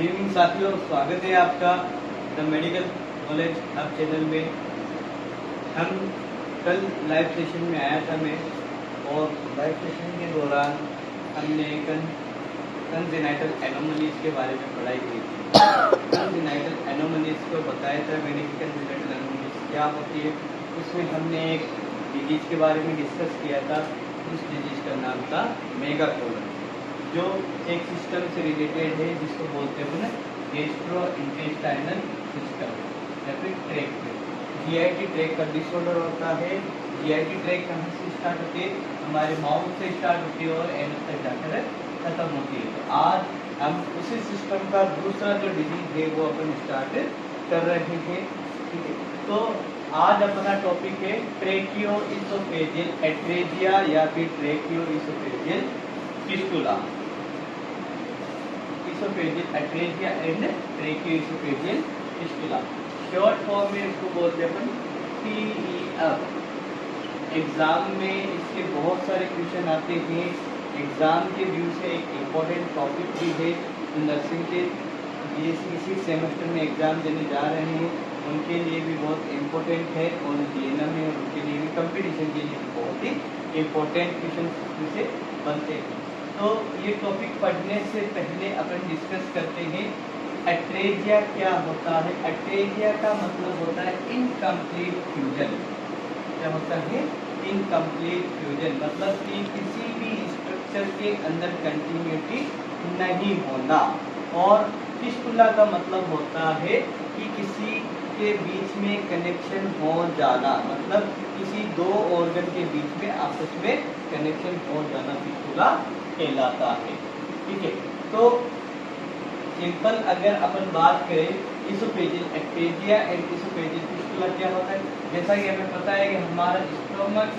Good evening साथियों, स्वागत है आपका the medical knowledge hub channel में। हम कल लाइव सेशन में आया था मैं, और लाइव सेशन के दौरान हमने कंजेनाइटल एनोमलीज के बारे में पढ़ाई की थी। कंजेनाइटल एनोमलीज को बताया था मैंने कि कंजेनाइटल एनोमलीज क्या होती है। उसमें हमने एक डिजीज के बारे में डिस्कस किया था। उस डिजीज का नाम था मेगा कोलन, जो एक सिस्टम से रिलेटेड है जिसको बोलते हैं ना गैस्ट्रो इंटेस्टाइनल सिस्टम या फिर ट्रैक। जीआईटी ट्रैक का डिसऑर्डर होता है। जीआईटी ट्रैक कहाँ से स्टार्ट होती है? हमारे माउथ से स्टार्ट होती है और एनस तक जाकर खत्म होती है। तो आज हम उसी सिस्टम का दूसरा जो डिजीज है वो अपन स्टार्ट कर रहे हैं। ठीक है, तो आज अपना टॉपिक है ट्रेकियो इसोफेजियल एट्रेजिया या फिर ट्रेकियो oesophageal fistula. Oesophageal atresia and ट्रेकियो oesophageal fistula, short form में इसको बोलते हैं अपन TEF। एग्जाम में इसके बहुत सारे क्वेश्चन आते हैं। एग्जाम के व्यू से एक इम्पोर्टेंट टॉपिक भी है। तो नर्सिंग के इसी सेमेस्टर में एग्जाम देने जा रहे हैं उनके लिए भी बहुत इम्पोर्टेंट है, और जीएनएम में उनके लिए भी कंपटीशन के लिए भी बहुत ही इम्पोर्टेंट क्वेश्चन से बनते हैं। तो ये टॉपिक पढ़ने से पहले अपन डिस्कस करते हैं एट्रेजिया क्या होता है। एट्रेजिया का मतलब होता है इनकम्प्लीट फ्यूजन। क्या होता है? इनकम्प्लीट फ्यूजन, मतलब कि किसी भी स्ट्रक्चर के अंदर कंटिन्यूटी नहीं होना। और फिस्टुला का मतलब होता है कि किसी के बीच में कनेक्शन हो जाना, मतलब किसी दो ऑर्गन के बीच में आपस में कनेक्शन हो जाना फिस्टुला कहलाता है। ठीक है, तो सिंपल अगर अपन बात करें oesophageal atresia and oesophageal fistula क्या होता है, जैसा कि हमें पता है कि हमारा स्टोमक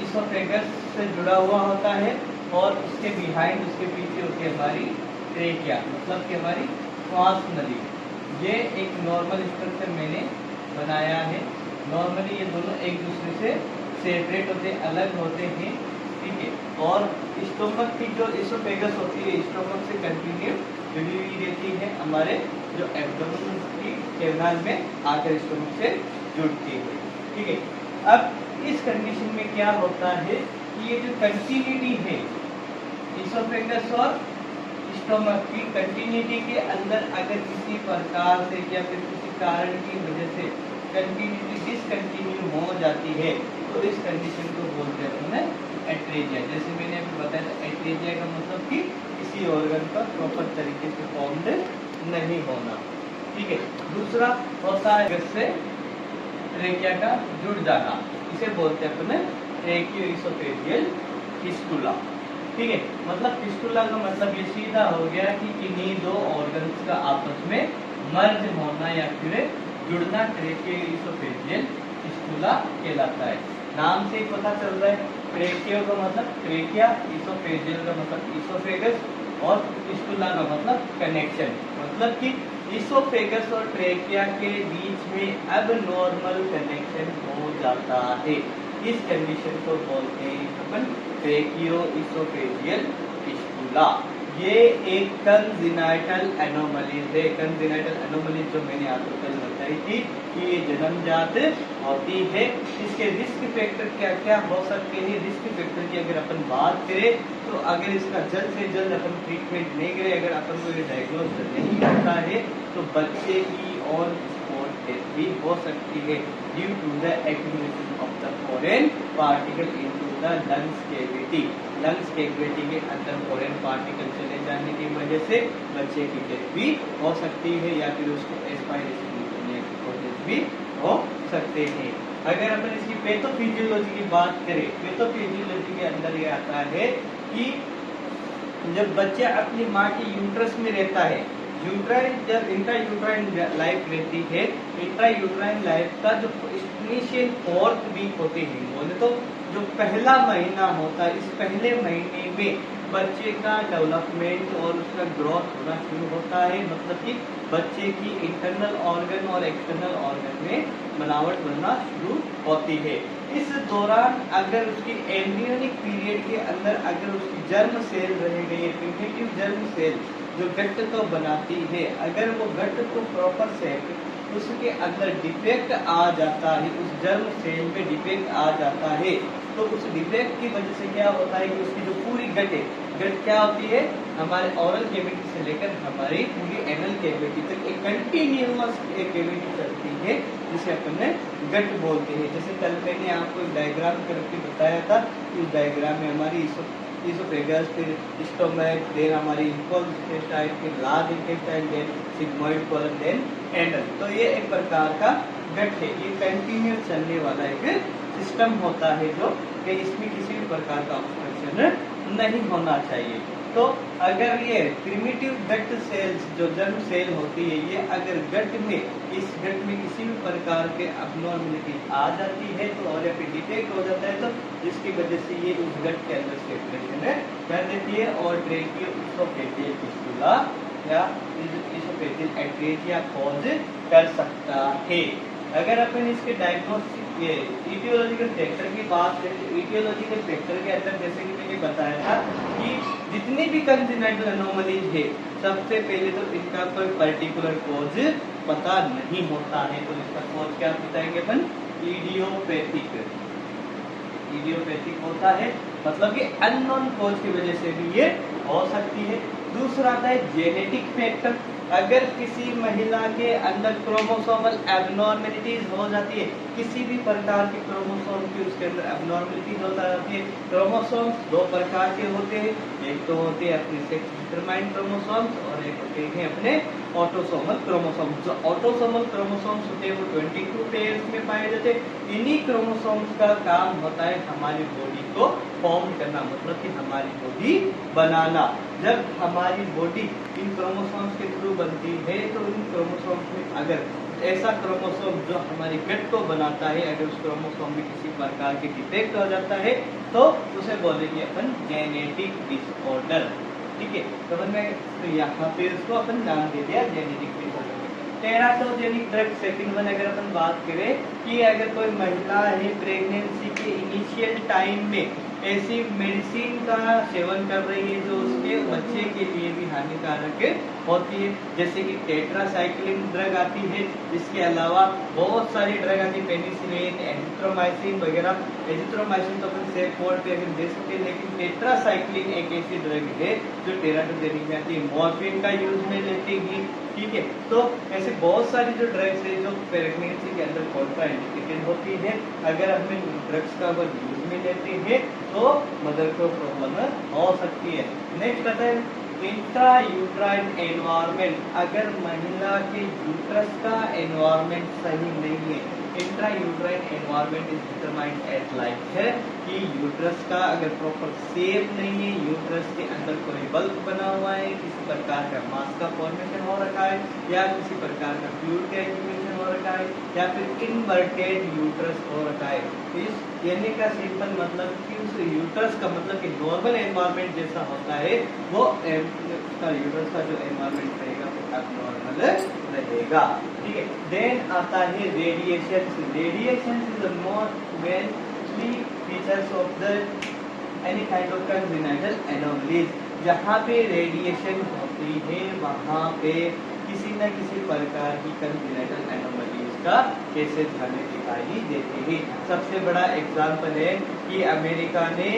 इसोफेगस से जुड़ा हुआ होता है, और उसके बिहाइंड उसके पीछे होती है हमारी ट्रेकिया, मतलब कि हमारी श्वास नली। ये एक नॉर्मल स्ट्रक्चर मैंने बनाया है। नॉर्मली ये दोनों एक दूसरे से सेपरेट होते, अलग होते हैं। ठीक है, और स्टोमक की जो इसोफेगस होती है स्टोमक से कंटिन्यू जुड़ी हुई रहती है, हमारे जो एब्डोमेन की कैनाल में आकर स्टोमक से जुड़ती है। ठीक है, अब इस कंडीशन में क्या होता है कि ये जो कंटिन्यूटी है इसोफेगस और स्टोमक की कंटिन्यूटी के अंदर अगर किसी प्रकार से या फिर किसी कारण की वजह से कंटिन्यूटी डिसकंटिन्यू हो जाती है तो इस कंडीशन को बोलते हैं एट्रेजिया। जैसे मैंने अभी बताया था, एट्रेजिया का मतलब कि किसी ऑर्गन का प्रॉपर तरीके से फॉर्म्ड नहीं होना। ठीक है, दूसरा होता है इससे ट्रेकिया का जुड़ जाना, इसे बोलते हैं अपने ट्रेकियो इसोफेजियल फिस्टुला। ठीक है, मतलब फिस्टुला का मतलब ये सीधा हो गया कि इन्हीं दो ऑर्गन्स का आपस में मर्ज होना या फिर जुड़ना ट्रेकियो इसोफेजियल फिस्टुला कहलाता है। नाम से ही पता चल रहा है, ट्रेकियो का मतलब ट्रेकिया, इसोफेजियल का मतलब इसोफेगस, और फिस्टुला का मतलब कनेक्शन, मतलब कि इसोफेगस और ट्रेकिया के बीच में अब नॉर्मल कनेक्शन हो जाता है। इस कंडीशन को बोलते हैं अपन ट्रेकियो इसोफेजियल फिस्टुला। ये एक कंजेनाइटल एनोमलीज है। कंजेनाइटल एनोमलीज जो मैंने आपको कल बताई थी कि ये जन्मजात होती है। इसके रिस्क फैक्टर क्या क्या हो सकते हैं? रिस्क फैक्टर की अगर अपन बात करें तो अगर इसका जल्द से जल्द अपन ट्रीटमेंट नहीं करें, अगर अपन को ये डायग्नोज नहीं होता है तो बच्चे की ऑन स्पॉट डेथ भी हो सकती है due to the accumulation of the foreign particle into the lungs cavity. Lungs cavity के अंदर फॉरेन पार्टिकल चले जाने की वजह से बच्चे की डेथ भी हो सकती है, या फिर उसको एस्पायरेशन भी हो सकते हैं। अगर अपन इसकी पैथोफिजियोलॉजी की बात करें, पैथोफिजियोलॉजी के अंदर ये आता है कि जब बच्चा अपनी माँ के यूट्रस में रहता है, यूट्राइन जब इंट्रा यूट्राइन लाइफ रहती है, इंट्रा यूट्राइन लाइफ का जो इनिशियल 4th वीक होते हैं, बोले तो जो पहला महीना होता है, इस पहले महीने में बच्चे का डेवलपमेंट और उसका ग्रोथ होना शुरू होता है, मतलब कि बच्चे की इंटरनल ऑर्गन और एक्सटर्नल ऑर्गन में बनावट बनना शुरू होती है। इस दौरान अगर उसकी एम्ब्रियोनिक पीरियड के अंदर अगर उसकी जर्म सेल रह गई है, प्रिमिटिव जर्म सेल जो गट को बनाती है, अगर वो गट को प्रॉपर सेट उसके अंदर डिफेक्ट आ जाता है, उस जर्म सेल में डिफेक्ट आ जाता है, तो उस डिफेक्ट की वजह से क्या होता है कि उसकी जो पूरी गट है, गट क्या होती है हमारे ओरल कैविटी से लेकर हमारी पूरी एनल कैविटी तक एक कंटिन्यूअस एक कैविटी चलती है जिसे अपन गट बोलते हैं। जैसे कल मैंने आपको एक डायग्राम करके बताया था, इस डायग्राम में हमारी इसोफेगस, फिर स्टोमक, देन हमारी इंटेस्टाइन, फिर large intestine, then sigmoid colon, then anal. तो ये एक प्रकार का गट है, ये कंटिन्यूअस चलने वाला एक सिस्टम होता है जो कि इसमें किसी भी प्रकार का ऑब्स्ट्रक्शन नहीं होना चाहिए। तो अगर ये प्रिमिटिव गट सेल्स जो जर्म सेल होती है, ये अगर गट में, इस गट में किसी भी प्रकार के अबनॉर्मलिटी आ जाती है तो और या फिर डिफेक्ट हो जाता है तो जिसकी वजह से ये उस गट के अंदर सेपरेशन कर देती है और ट्रेकियोइसोफेजियल फिस्टुला या इसोफेजियल एट्रेजिया कॉज कर सकता है। अगर अपन इसके डायग्नोस्टिक ये इटियोलॉजिकल फैक्टर की बात करें, इटियोलॉजिकल फैक्टर के अंदर जैसे कि मैंने बताया था कि जितनी भी कंजेनिटल एनोमलीज है, सबसे पहले तो इनका कोई पर्टिकुलर कॉज पता नहीं होता है, तो इसका कॉज क्या बताएंगे अपन, इडियोपैथिक। इडियोपैथिक होता है मतलब कि अननोन कॉज की वजह से भी ये हो सकती है। दूसरा आता है जेनेटिक फैक्टर, अगर किसी महिला के अंदर क्रोमोसोमल एबनॉर्मेलिटीज हो जाती है, किसी भी प्रकार के क्रोमोसोम की उसके अंदर एबनॉर्मेलिटीज हो जाती है। क्रोमोसोम्स दो प्रकार के होते हैं, एक तो होते हैं अपने सेक्स डिटरमाइंड क्रोमोसोम्स और एक होते हैं अपने ऑटोसोमल क्रोमोसोम्स। जो ऑटोसोमल क्रोमोसोम्स होते हैं वो 22 पेयर्स में पाए जाते हैं। इन्हीं क्रोमोसोम्स का काम होता है हमारी बॉडी को फॉर्म करना, मतलब कि हमारी बॉडी बनाना। जब हमारी बॉडी इन क्रोमोसोम्स के थ्रू बनती है तो इन क्रोमोसोम्स में अगर ऐसा क्रोमोसोम जो हमारी गट को बनाता है, अगर उस क्रोमोसोम में किसी प्रकार के डिफेक्ट हो जाता है तो उसे बोलेंगे अपन जेनेटिक डिसऑर्डर। ठीक है, तो अपन यहाँ पे उसको अपन नाम दे दिया genetic disorder. Teratogenic drug second one अगर अपन बात करें कि अगर कोई महिला है प्रेगनेंसी के इनिशियल टाइम में ऐसी मेडिसिन का सेवन कर रही है जो उसके बच्चे के लिए भी हानिकारक होती है, जैसे कि टेट्रासाइक्लिन ड्रग आती है, इसके अलावा बहुत सारी ड्रग आती है, पेनिसिलिन, एजिथ्रोमाइसिन वगैरह। एजिथ्रोमाइसिन तो अपन सेफ बोर्ड पे अगर दे सकते हैं, लेकिन टेट्रासाइक्लिन एक ऐसी ड्रग है जो टेराटोजेनिक में आती है, मॉर्फिन का यूज में लेती है। ठीक है, तो ऐसे बहुत सारी जो ड्रग्स है जो प्रेगनेंसी के अंदर कॉन्ट्राइंडिकेटेड होती है, अगर हमें ड्रग्स का अगर यूज में लेते हैं तो मदर को प्रॉब्लम हो सकती है। नेक्स्ट आता है इंट्रा यूट्राइन एनवायरमेंट, अगर महिला के यूट्रस का एनवायरमेंट सही नहीं है, intra uterine environment is determined as like है कि यूट्रस का अगर प्रॉपर शेप नहीं है, यूट्रस के अंदर कोई बल्ब बना हुआ है, किसी प्रकार का मास का फॉर्मेशन हो रखा है, या किसी प्रकार का फ्लूइड का एक्यूमुलेशन हो रखा है, या फिर इनवर्टेड यूट्रस हो रखा है। इस कहने का सिंपल मतलब कि उस यूट्रस का मतलब कि नॉर्मल एनवायरमेंट जैसा होता है वो उसका यूट्रस का जो एनवायरमेंट रहेगा वो एबनॉर्मल रहेगा। ठीक है, देन आता है radiation. Radiation is the most vastly features of the any kind of congenital anomalies. जहाँ पे रेडिएशन होती है वहाँ पे किसी न किसी प्रकार की कंजेनिटल एनोमलीज का केसेस हमें दिखाई देते हैं। सबसे बड़ा एग्जाम्पल है कि अमेरिका ने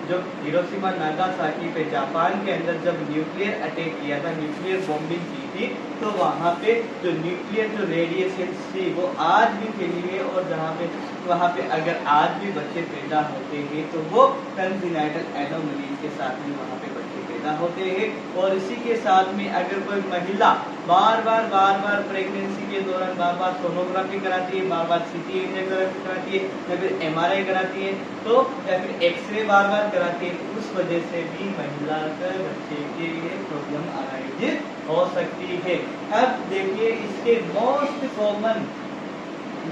जो हिरोशिमा नागासाकी पे जापान के अंदर जब न्यूक्लियर अटैक किया था, न्यूक्लियर बॉम्बिंग की थी, तो वहाँ पे जो न्यूक्लियर जो रेडिएशन थी वो आज भी फैली हुई है, और जहाँ पे वहाँ पे अगर आज भी बच्चे पैदा होते हैं तो वो कंजेनिटल एनोमलीज के साथ में वहाँ पे बच्चे पैदा होते हैं। और इसी के साथ में अगर कोई महिला बार बार प्रेगनेंसी के दौरान बार बार सोनोग्राफी कराती है, बार बार सीटी एंजियोग्राफी कराती है, या फिर एमआरआई कराती है, तो या फिर एक्सरे बार बार कराती है, तो उस वजह से भी महिला के बच्चे के लिए प्रॉब्लम अराइज हो सकती है। अब देखिए इसके मोस्ट कॉमन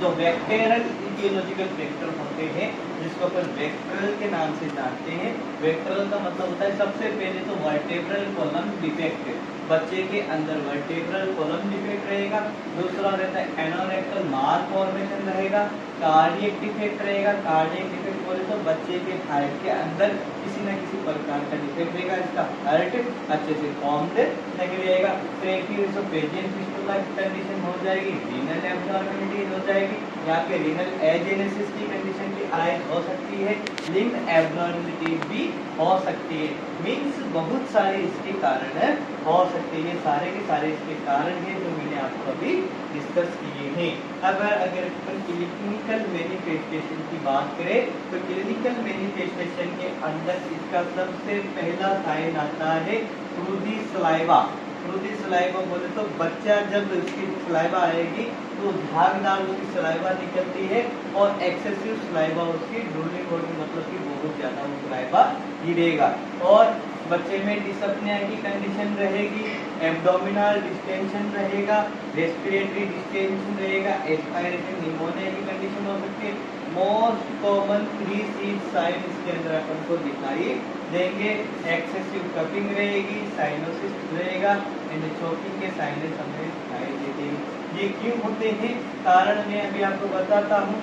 जो बैक्टीरियल इटियोलॉजिकल फैक्टर होते हैं, जिसको अपन बैक्टीरियल के नाम से जानते हैं, वेक्टरल का मतलब होता है सबसे पहले तो वर्टेब्रल कॉलम डिफेक्ट, बच्चे के अंदर वर्टेब्रल कॉलम डिफेक्ट रहेगा। दूसरा रहता है एनोरेक्टल मार्क फॉर्मेशन रहेगा, कार्डियक डिफेक्ट रहेगा। कार्डियक डिफेक्ट बोले तो बच्चे के हार्ट के अंदर किसी न किसी प्रकार का डिफेक्ट रहेगा, इसका हार्ट अच्छे से फॉर्म्ड नहीं रहेगा। ट्रैकियोएसोफेजियन फिस्टुला की कंडीशन हो जाएगी, रीनल एब्नॉर्मलिटी हो जाएगी, यहाँ पे रीनल एजेनेसिस की कंडीशन भी अराइज हो सकती है, लिम्ब एब्नॉर्मलिटी भी हो सकती है। मीन्स बहुत सारे इसके कारण हो सकते हैं, सारे के सारे इसके कारण हैं जो मैंने आपको अभी डिस्कस किए हैं। अब अगर क्लिनिकल मैनिफेस्टेशन की बात करें तो क्लिनिकल मैनिफेस्टेशन के अंदर इसका सबसे पहला साइन आता है फ्रूदी सलाइवा। फ्रूदी सलाइवा बोले तो बच्चा जब उसकी सलाइवा आएगी तो झागदार उसकी सलाइवा निकलती है और एक्सेसिव सलाइवा उसकी ड्रूलिंग होगी, मतलब कि बहुत ज्यादा वो सलाइवा गिरेगा। और बच्चे में डिसअपनिया की कंडीशन रहेगी, एब्डोमिनल डिस्टेंशन रहेगा, रेस्पिरेटरी डिस्टेंशन रहेगा, एस्पायरेशन निमोनिया की कंडीशन हो सकती है। मोस्ट कॉमन 3 सीड साइन इसके अंदर अपन को दिखाई देंगे। एक्सेसिव कपिंग रहेगी, साइनोसिस रहेगा, एंड चोकिंग के साइनस हमें दिखाई देते हैं। ये क्यों होते हैं कारण मैं अभी आपको बताता हूँ।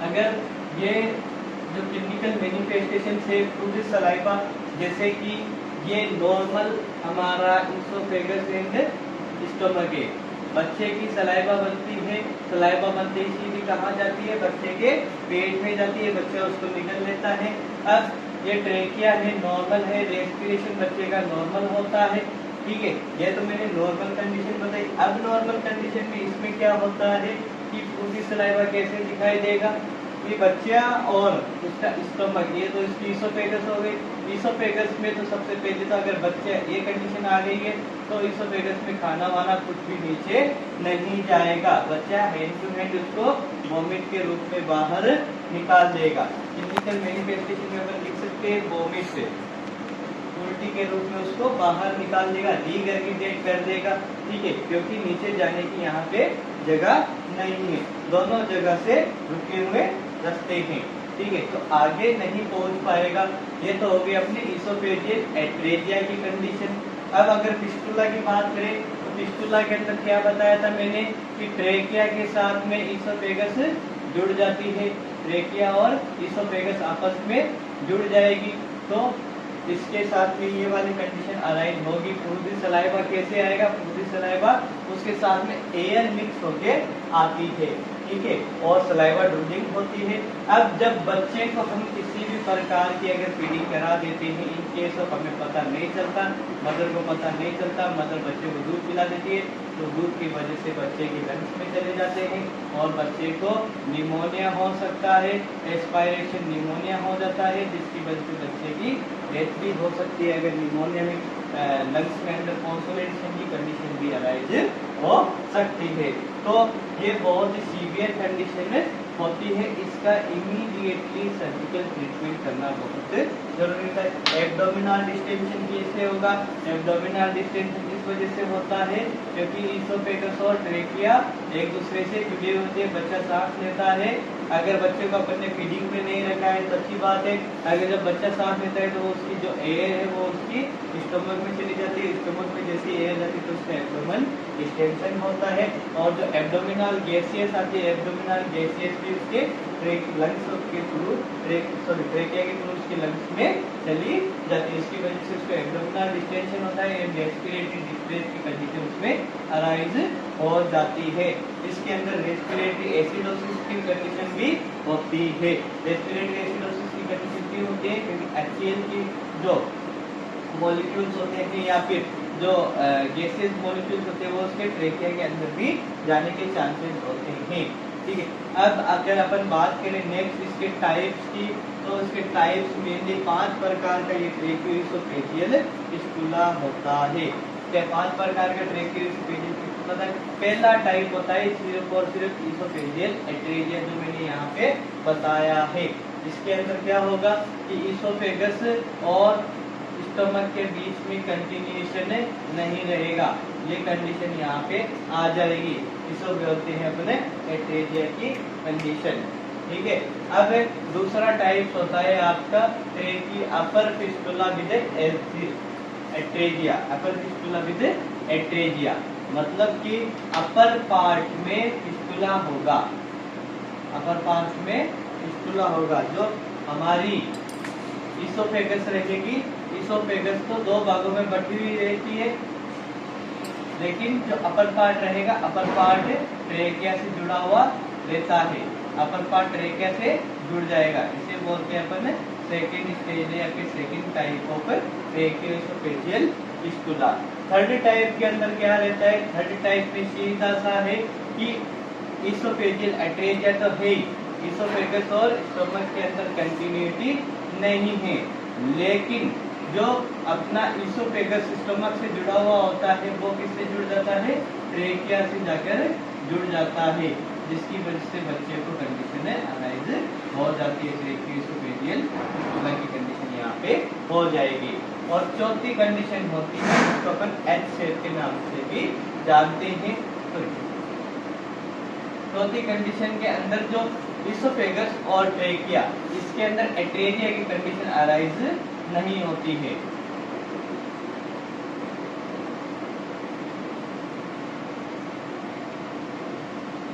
अगर ये जो क्लिनिकल मैनिफेस्टेशन से फ्रूडी सलाइवा, जैसे कि ये नॉर्मल हमारा इसोफेगस एंड स्टोमक है, बच्चे की सलाइवा बनती है, सलाइवा बनते ही सीधी कहाँ जाती है, बच्चे के पेट में जाती है, बच्चा उसको निगल लेता है। अब ये ट्रेकिया है, नॉर्मल है, रेस्पिरेशन बच्चे का नॉर्मल होता है, ठीक है। ये तो मैंने नॉर्मल कंडीशन बताई। अब नॉर्मल कंडीशन में इसमें क्या होता है कि फ्रूडी सलाइवा कैसे दिखाई देगा, ये बच्चा और उसका स्टमक, ये तो इसकी इसोफेगस हो गई। इसोफेगस में तो सबसे पहले तो अगर बच्चे ये कंडीशन आ गई है तो इसोफेगस में खाना वाना कुछ भी नीचे नहीं जाएगा, बच्चा हैंड टू हैंड उसको वोमिट के रूप में बाहर निकाल देगा। क्लिनिकल मैनिफेस्टेशन में अपन लिख सकते हैं वोमिट से, उल्टी के रूप में उसको बाहर निकाल देगा, रीगर्गिटेट कर देगा, ठीक है, क्योंकि नीचे जाने की यहाँ पे जगह नहीं है, दोनों जगह से रुके हुए रास्ते हैं, ठीक है, तो आगे नहीं पहुंच पाएगा। ये तो हो गई अपनी इसोफेजियल एट्रेजिया की कंडीशन। अब अगर फिस्टुला की बात करें तो फिस्टुला के अंदर क्या बताया था मैंने कि ट्रेकिया के साथ में इसोफेगस जुड़ जाती है, ट्रेकिया और इसोफेगस आपस में जुड़ जाएगी, तो इसके साथ में ये वाली कंडीशन अराइज होगी। फ्रूडी सलाइवा कैसे आएगा, फ्रूडी सलाइवा उसके साथ में एयर मिक्स होके आती है, ठीक है, और सलाइवा ड्रूलिंग होती है। अब जब बच्चे को हम किसी भी प्रकार की अगर फीडिंग करा देते हैं, इन केस ऑफ हमें पता नहीं चलता, मदर को पता नहीं चलता, मदर बच्चे को दूध पिला देती है, तो दूध की वजह से बच्चे के लंग्स में चले जाते हैं और बच्चे को निमोनिया हो सकता है, एस्पायरेशन निमोनिया हो जाता है, जिसकी वजह से बच्चे की डेथ भी हो सकती है। अगर निमोनिया में लंग्स के अंदर कॉन्सोलेशन की कंडीशन भी अराइज हो सकती है, तो ये बहुत ही सीवियर कंडीशन होती है, इसका इमीडिएटली सर्जिकल ट्रीटमेंट करना बहुत जरूरी है। एब्डोमिनल डिस्टेंशन कैसे होगा, एब्डोमिनल डिस्टेंशन इस वजह से होता है क्योंकि इसोफेगस और ट्रेकिया एक दूसरे से जुड़े होते हैं, बच्चा सांस लेता है, अगर बच्चे को अपन ने फीडिंग पे नहीं रखा है तो अच्छी बात है, अगर जब बच्चा सांस लेता है तो उसकी जो एयर है वो उसकी स्टोमक में चली जाती है, स्टोमक में जैसी एयर जाती है तो उसका एब्डोमेन डिस्टेंशन होता है, और जो एब्डोमिनल गैसियस आती है, एब्डोमिनल गैसियस भी उसके लंग्स के थ्रू ट्रेकिया के थ्रू उसके लंग्स में चली जाती है, इसकी वजह से उसको एब्डोमिनल डिस्टेंशन होता है, रेस्पिरेटरी डिस्ट्रेस की कंडीशन उसमें अराइज हो जाती है। इसके अंदर रेस्पिरेटरी एसिडोसिस की कंडीशन भी होती है। रेस्पिरेटरी एसिडोसिस की कंडीशन क्यों होती है, क्योंकि HCl की जो मॉलिक्यूल्स होते हैं या फिर जो गैसेस मॉलिक्यूल्स होते हैं वो उसके ट्रेकिया के अंदर भी जाने के चांसेस होते हैं, ठीक है। अब अगर अपन बात करें नेक्स्ट इसके टाइप्स की, तो इसके टाइप्स मेनली 5 प्रकार का ये ट्रेकियोइसोफेजियल फिस्टुला होता है। क्या 5 प्रकार का ट्रेकियोइसोफेजियल फिस्टुला होता है। पहला टाइप होता है सिर्फ और सिर्फ इसोफेजियल एट्रेजिया, जो मैंने यहाँ पे बताया है। इसके अंदर क्या होगा कि इसोफेगस और स्टमक के बीच में कंटिन्यूएशन नहीं रहेगा, ये कंडीशन यहाँ पे आ जाएगी। इसको बोलते हैं अपने एट्रेजिया की कंडीशन। ठीक है, अब दूसरा टाइप होता है आपका upper fistula with atresia. Upper fistula with atresia मतलब कि अपर पार्ट में फिस्टुला होगा, अपर पार्ट में फिस्टुला होगा। जो हमारी इसोफेगस रहेगी, इसोफेगस तो दो भागों में बटी हुई रहती है, लेकिन जो अपर पार्ट रहेगा, अपर पार्ट ट्रेकिया से जुड़ा हुआ रहता है, अपर पार्ट ट्रेकिया से जुड़ जाएगा। इसे बोलते हैं अपन सेकेंड स्टेज या फिर second type of tracheoesophageal fistula. Third type के अंदर क्या रहता है? थर्ड टाइप में सीधा सा है कि इसोफेजियल एट्रेजिया तो है, इसोफेगस और स्टमक के अंदर कंटिन्यूटी नहीं है, लेकिन जो अपना इसोफेगस स्टमक से जुड़ा हुआ होता है वो किससे जुड़ जाता है? ट्रेकिया से जाकर जुड़ जाता है, जिसकी वजह से बच्चे को कंडीशन अराइज हो जाती है, ट्रेकियोएसोफेजियल फिस्टुला की कंडीशन यहाँ पे हो जाएगी। और चौथी कंडीशन होती है जिसको अपन एच शेप के नाम से भी जानते हैं। चौथी कंडीशन के अंदर जो इसोफेगस और ट्रेकिया, इसके अंदर एट्रेजिया की कंडीशन अराइज नहीं होती है।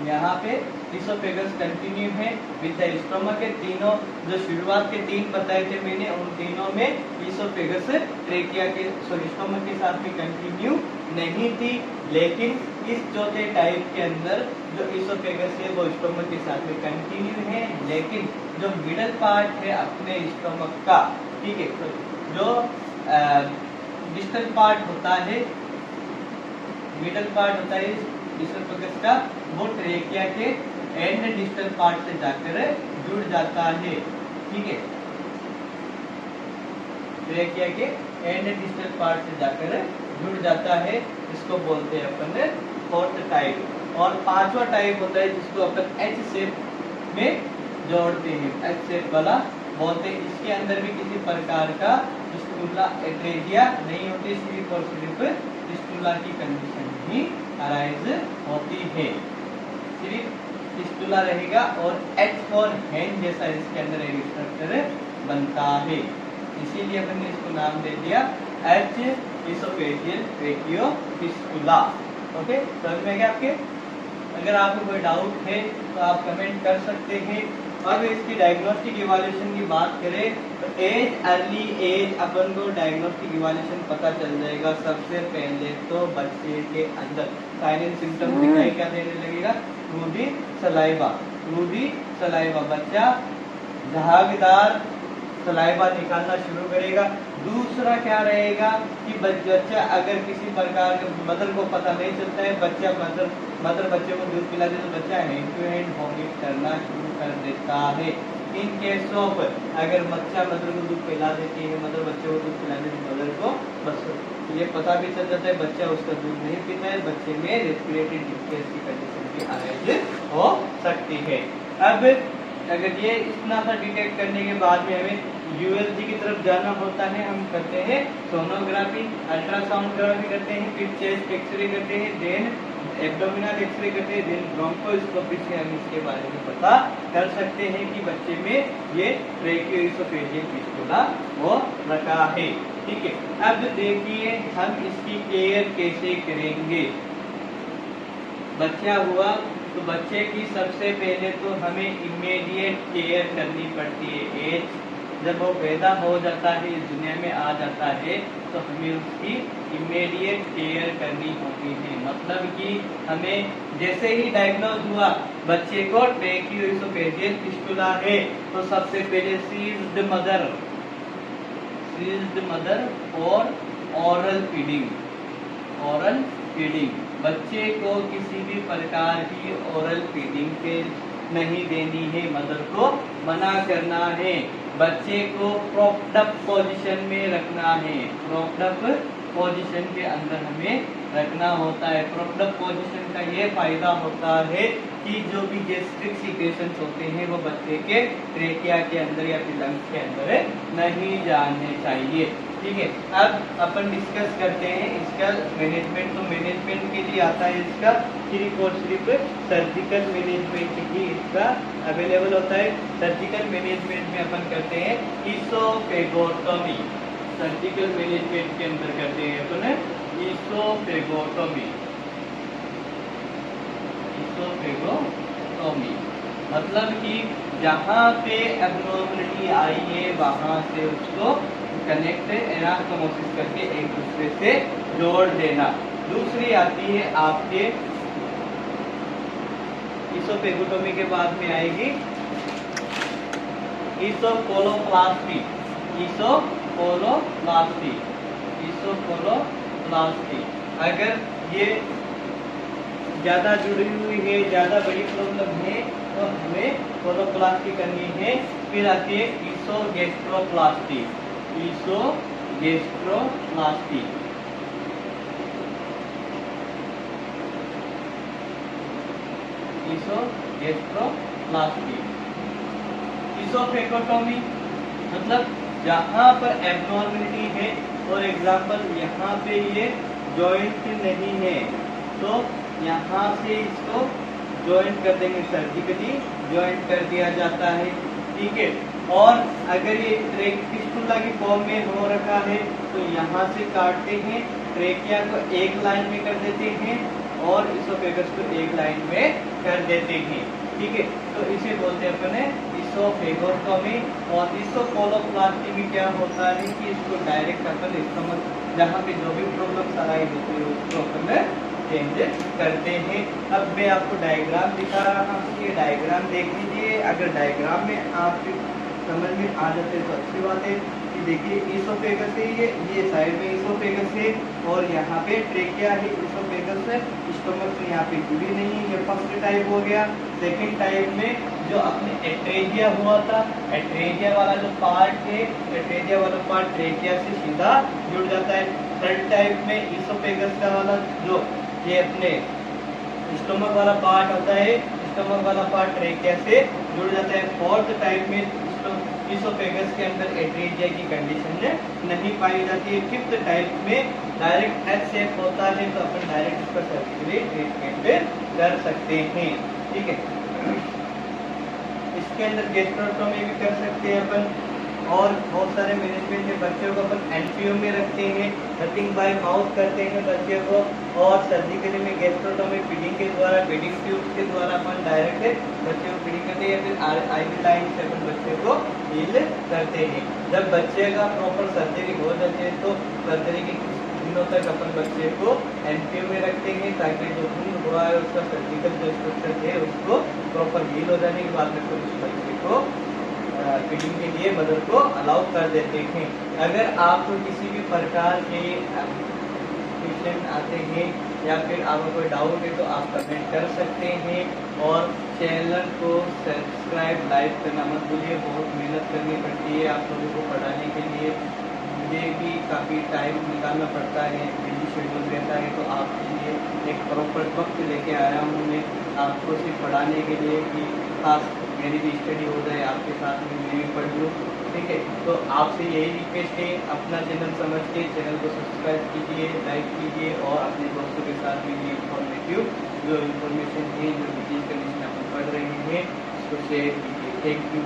यहाँ पे इसोफेगस कंटिन्यू है विद द स्टोमक के तीनों, जो शुरुआत के तीन बताए थे मैंने, उन तीनों में इसोफेगस ट्रेकिया के स्टोमक के साथ में कंटिन्यू नहीं थी, लेकिन इस चौथे टाइप के अंदर जो इसोफेगस है वो स्टोमक के साथ में कंटिन्यू है, लेकिन जो मिडल पार्ट है अपने स्टोमक का, ठीक है, तो जो डिस्टल पार्ट होता है, मिडल पार्ट होता है इसोफेगस का, वो ट्रेकिया के एंड डिस्टल पार्ट से जाकर जुड़ जाता है। ठीक है, ट्रेकिया के एंड डिस्टल पार्ट से जाकर जुड़ जाता है, इसको बोलते हैं अपन फोर्थ टाइप। और पांचवा टाइप होता है जिसको अपन एच शेप में जोड़ते हैं, एच शेप वाला बोलते हैं। इसके अंदर भी किसी प्रकार का फिस्टुला एट्रेजिया नहीं होती, सिर्फ और सिर्फ फिस्टुला की कंडीशन ही अराइज होती है, सिर्फ फिस्टुला रहेगा और एच फॉर हैंड जैसा इसके अंदर एक स्ट्रक्चर बनता है, इसीलिए अपन ने इसको नाम दे दिया एच इसोफेजियल ट्रेकियो फिस्टुला। ओके, समझ में गया आपके? अगर आपको कोई डाउट है तो आप कमेंट कर सकते हैं। अब इसकी डायग्नोस्टिक इवैल्यूएशन की बात करें तो एज, अर्ली एज अपन को डायग्नोस्टिक इवैल्यूएशन पता चल जाएगा। सबसे पहले तो बच्चे के अंदर साइन एंड सिम्टम दिखाई क्या देने लगेगा? Through the saliva, through the saliva बच्चा झागदार सलाइवा निकालना शुरू करेगा। दूसरा क्या रहेगा कि बच्चा अगर किसी प्रकार के मदर को पता नहीं चलता है, बच्चा मदर बच्चे को दूध पिला दे तो बच्चा हैंड टू हैंड वॉमिट करना शुरू कर देता है। इन केस ऑफ अगर बच्चा मदर को दूध पिला देती है, मदर बच्चे को दूध पिला देती है, मदर को बस ये पता भी चल जाता है बच्चा उसका दूध नहीं पीता है, बच्चे में रेस्पिरेटरी डिस्ट्रेस की कंडीशन भी अराइज हो सकती है। अब अगर ये इतना सा डिटेक्ट करने के बाद में हमें यूएसजी की तरफ जाना होता है, हम करते हैं सोनोग्राफी, अल्ट्रासाउंडग्राफी करते हैं, फिर चेस्ट एक्सरे करते हैं, देन एब्डोमिनल एक्सरे करते हैं, देन ब्रोंकोस्कोपी से हम इसके बारे में पता कर सकते हैं कि बच्चे में ये ट्रेकियोएसोफेजियल फिस्टुला हो रखा है। ठीक है, अब देखिए हम इसकी केयर कैसे करेंगे। बच्चा हुआ तो बच्चे की सबसे पहले तो हमें इमीडिएट केयर करनी पड़ती है। एज जब वो पैदा हो जाता है, इस दुनिया में आ जाता है, तो हमें उसकी इमीडिएट केयर करनी होती है। मतलब कि हमें जैसे ही डायग्नोज हुआ बच्चे को ट्रेकियोएसोफेजियल फिस्टुला है, तो सबसे पहले सीज्ड मदर और ओरल फीडिंग, ओरल फीडिंग, बच्चे को किसी भी प्रकार की ओरल फीडिंग पे नहीं देनी है, मदर को मना करना है। बच्चे को प्रॉप्ड अप पोजीशन में रखना है, प्रॉप्ड अप पोजीशन के अंदर हमें रखना होता है। प्रॉप्ड अप पोजीशन का ये फायदा होता है कि जो भी गैस्ट्रिक सीक्रेशंस होते हैं वो बच्चे के ट्रेकिया के अंदर या फिर लंग्स के अंदर नहीं जाने चाहिए। ठीक है, अब अपन डिस्कस करते हैं इसका मैनेजमेंट। तो मैनेजमेंट के लिए आता है इसका सिर्फ और सिर्फ सर्जिकल मैनेजमेंट ही इसका अवेलेबल होता है। सर्जिकल मैनेजमेंट में अपन करते हैं इसोफेगोटोमी। सर्जिकल मैनेजमेंट के अंदर करते हैं अपन इसोफेगोटोमी। इसोफेगोटोमी मतलब कि जहाँ पे एब्नॉर्मलिटी आई है वहां से उसको कनेक्ट एनास्टोमोसिस करके एक दूसरे से जोड़ देना। दूसरी आती है आपके इसोफेगोटोमी के बाद में आएगी इसोकोलोप्लास्टी। इसोकोलोप्लास्टी, इसोकोलोप्लास्टी अगर ये ज्यादा जुड़ी हुई है, ज्यादा बड़ी प्रॉब्लम है तो हमें कोलोप्लास्टी करनी है। फिर आती है इसोगैस्ट्रोप्लास्टी। इसोगैस्ट्रोप्लास्टी इसोगैस्ट्रोप्लास्टी। इसोफेगोटोमी मतलब जहाँ पर एब्नॉर्मलिटी है, फॉर एग्जाम्पल यहाँ पे ये जॉइंट नहीं है तो यहाँ से इसको जॉइंट कर देंगे, सर्जिकली जॉइंट कर दिया जाता है। ठीक है, और अगर ये फिस्टुला की फॉर्म में हो रखा है तो यहाँ से काटते हैं, ट्रेकिया को एक लाइन में कर देते हैं और इसोफेगस को एक लाइन में कर देते हैं। ठीक है, तो इसे बोलते हैं अपने इसोफेगोटोमी। और इसोकोलोप्लास्टी में क्या होता है कि इसको डायरेक्ट अपन स्टमक जहाँ पे जो भी प्रॉब्लम आई होती है उसको अपन चेंज करते हैं। अब मैं आपको डायग्राम दिखा रहा हूँ, ये डायग्राम देख लीजिए। अगर डायग्राम में आप समझ में आ जाते तो अच्छी बात है कि देखिए इसोफेगस है, ये साइड में इसोफेगस है और यहाँ पे ट्रेकिया है। इसोफेगस है, स्टमक से यहाँ पे जुड़ी नहीं है, ये फर्स्ट टाइप हो गया। सेकेंड टाइप में जो अपने एट्रेजिया हुआ था, एट्रेजिया वाला जो पार्ट है, एट्रेजिया वाला पार्ट ट्रेकिया से सीधा जुड़ जाता है। थर्ड टाइप में इसोफेगस का वाला जो ये अपने स्टमक वाला पार्ट होता है, स्टमक वाला पार्ट ट्रेकिया से जुड़ जाता है। फोर्थ टाइप में इसोफेगस के अंदर एट्रेजिया की कंडीशन नहीं पाई जाती है। फिफ्थ टाइप में डायरेक्ट एच शेप होता है तो अपन डायरेक्ट इसका सर्जिकली ट्रीटमेंट कर सकते हैं। ठीक है, इसके अंदर गैस्ट्रोटोमी भी कर सकते हैं अपन और बहुत सारे मैनेजमेंट है। बच्चों को अपन एनपीओ में रखते हैं, नथिंग बाय माउथ करते हैं बच्चे को, और सर्जिकली में गैस्ट्रोटोमी फीडिंग के द्वारा, फीडिंग ट्यूब के द्वारा अपन डायरेक्ट बच्चे को फीडिंग करते हैं या फिर आईवी लाइन से अपन बच्चे को हील करते हैं। जब बच्चे का प्रॉपर सर्जरी हो जाती है तो सर्जरी के कुछ दिनों तक अपन बच्चे को एनपीओ में रखते हैं ताकि जो खून हुआ है उसका सर्जिकल जो स्ट्रक्चर है उसको प्रॉपर हील हो जाने के बाद में फिर उस बच्चे को फीडिंग के लिए मदर को अलाउ कर देते हैं। अगर आपको किसी भी प्रकार के क्वेश्चन आते हैं या फिर आपको कोई डाउट है तो आप कमेंट कर सकते हैं और चैनल को सब्सक्राइब लाइक करना मत भूलिए। बहुत मेहनत करनी पड़ती है आप लोगों को पढ़ाने के लिए, मुझे भी काफ़ी टाइम निकालना पड़ता है, बिजी शेड्यूल रहता है, तो आपके लिए एक प्रॉपर वक्त लेके आया हूँ मैं आपको सिर्फ पढ़ाने के लिए कि खास मेरी भी स्टडी हो जाए, आपके साथ में मैं भी पढ़ लूँ। ठीक है, तो आपसे यही रिक्वेस्ट है, अपना चैनल समझ के चैनल को सब्सक्राइब कीजिए, लाइक कीजिए और अपने दोस्तों के साथ में ये इंफॉर्मेटिव जो इन्फॉर्मेशन है, जो डिजीज कंडीशन अपन पढ़ रहे हैं उसको शेयर कीजिए। Thank you.